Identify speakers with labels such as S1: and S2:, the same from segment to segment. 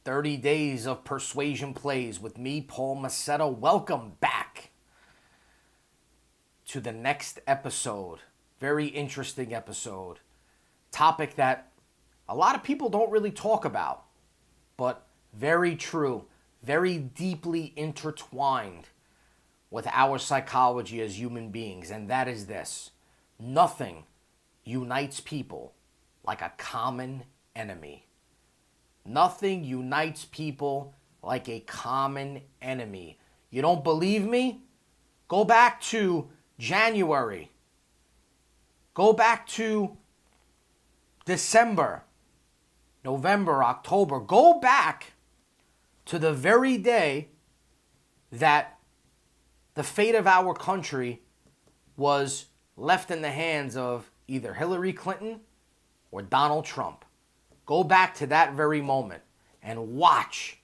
S1: 30 days of Persuasion plays with me, Paul Macetta. Welcome back to the next episode. Very interesting episode. Topic that a lot of people don't really talk about, but very true, very deeply intertwined with our psychology as human beings, and that is this: nothing unites people like a common enemy. Nothing unites people like a common enemy. You don't believe me? Go back to January. Go back to December, November, October. Go back to the very day that the fate of our country was left in the hands of either Hillary Clinton or Donald Trump. Go back to that very moment and watch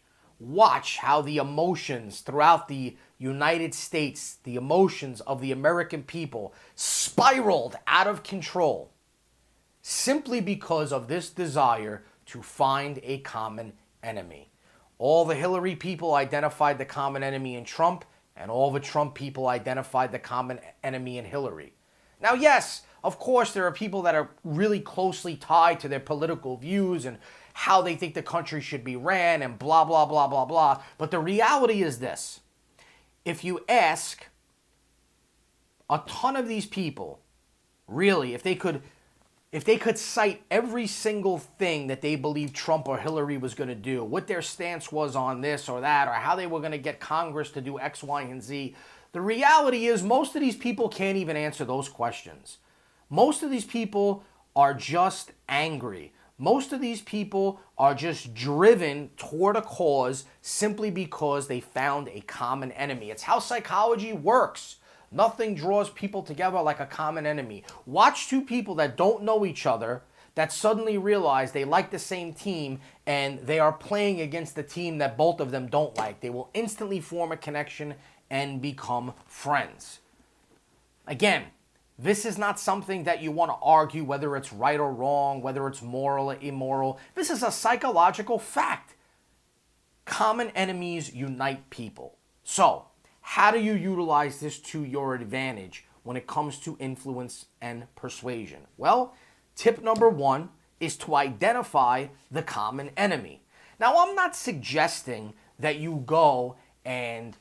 S1: how the emotions throughout the United States, the emotions of the American people spiraled out of control simply because of this desire to find a common enemy. All the Hillary people identified the common enemy in Trump, and all the Trump people identified the common enemy in Hillary. Now, yes, of course, there are people that are really closely tied to their political views and how they think the country should be ran and blah, blah, blah, blah, blah. But the reality is this: if you ask a ton of these people, really, if they could cite every single thing that they believed Trump or Hillary was going to do, what their stance was on this or that, or how they were going to get Congress to do X, Y, and Z, the reality is most of these people can't even answer those questions. Most of these people are just angry. Most of these people are just driven toward a cause simply because they found a common enemy. It's how psychology works. Nothing draws people together like a common enemy. Watch two people that don't know each other that suddenly realize they like the same team and they are playing against the team that both of them don't like. They will instantly form a connection and become friends. Again, this is not something that you want to argue whether it's right or wrong, whether it's moral or immoral. This is a psychological fact. Common enemies unite people. So, how do you utilize this to your advantage when it comes to influence and persuasion? Well, tip number one is to identify the common enemy. Now, I'm not suggesting that you go and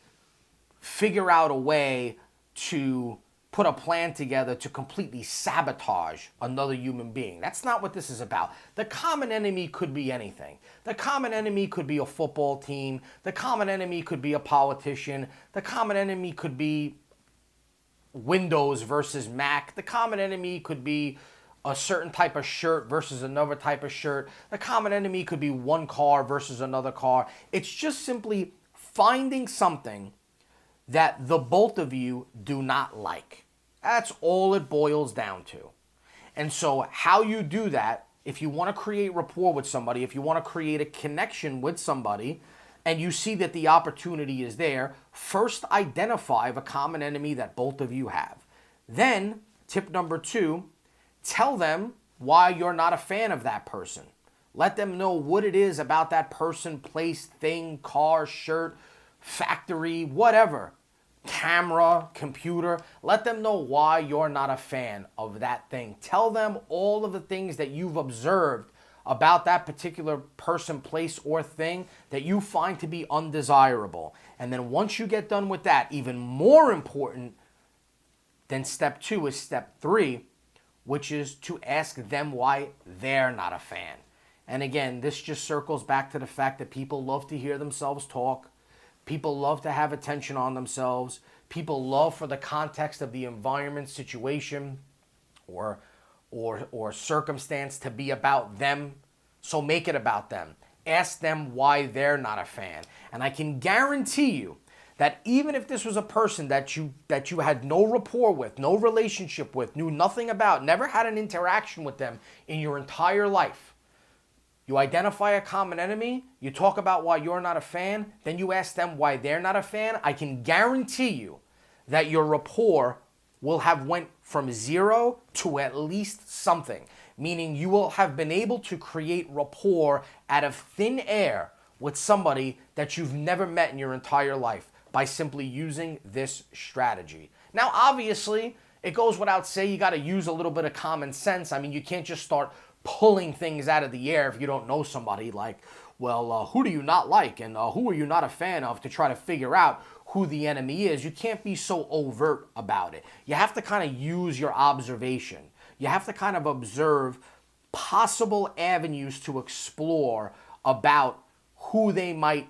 S1: figure out a way to put a plan together to completely sabotage another human being. That's not what this is about. The common enemy could be anything. The common enemy could be a football team. The common enemy could be a politician. The common enemy could be Windows versus Mac. The common enemy could be a certain type of shirt versus another type of shirt. The common enemy could be one car versus another car. It's just simply finding something that the both of you do not like. That's all it boils down to. And so how you do that, if you want to create rapport with somebody, if you want to create a connection with somebody, and you see that the opportunity is there, first identify the common enemy that both of you have. Then, tip number two, tell them why you're not a fan of that person. Let them know what it is about that person, place, thing, car, shirt, factory, whatever, camera, computer. Let them know why you're not a fan of that thing. Tell them all of the things that you've observed about that particular person, place, or thing that you find to be undesirable. And then once you get done with that, even more important than step two is step three, which is to ask them why they're not a fan. And again, this just circles back to the fact that people love to hear themselves talk. People love to have attention on themselves. People love for the context of the environment, situation, or circumstance to be about them. So make it about them. Ask them why they're not a fan. And I can guarantee you that even if this was a person that you had no rapport with, no relationship with, knew nothing about, never had an interaction with them in your entire life, you identify a common enemy, you talk about why you're not a fan, then you ask them why they're not a fan, I can guarantee you that your rapport will have went from zero to at least something. Meaning you will have been able to create rapport out of thin air with somebody that you've never met in your entire life by simply using this strategy. Now, obviously, it goes without saying, you got to use a little bit of common sense. I mean, you can't just start pulling things out of the air if you don't know somebody, like, well, who do you not like, and who are you not a fan of, to try to figure out who the enemy is. You can't be so overt about it. You have to kind of use your observation. You have to kind of observe possible avenues to explore about who they might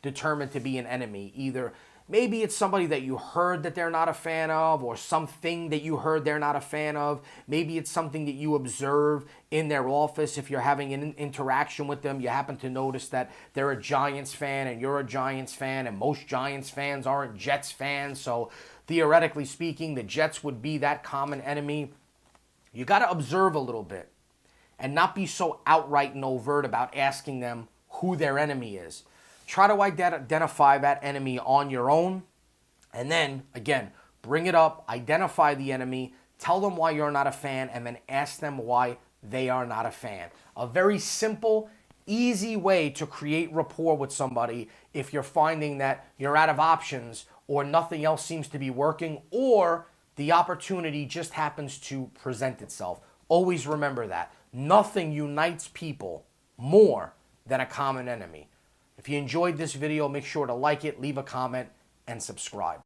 S1: determine to be an enemy. Either maybe it's somebody that you heard that they're not a fan of, or something that you heard they're not a fan of. Maybe it's something that you observe in their office. If you're having an interaction with them, you happen to notice that they're a Giants fan and you're a Giants fan, and most Giants fans aren't Jets fans. So theoretically speaking, the Jets would be that common enemy. You got to observe a little bit and not be so outright and overt about asking them who their enemy is. Try to identify that enemy on your own, and then, again, bring it up, identify the enemy, tell them why you're not a fan, and then ask them why they are not a fan. A very simple, easy way to create rapport with somebody if you're finding that you're out of options, or nothing else seems to be working, or the opportunity just happens to present itself. Always remember that. Nothing unites people more than a common enemy. If you enjoyed this video, make sure to like it, leave a comment, and subscribe.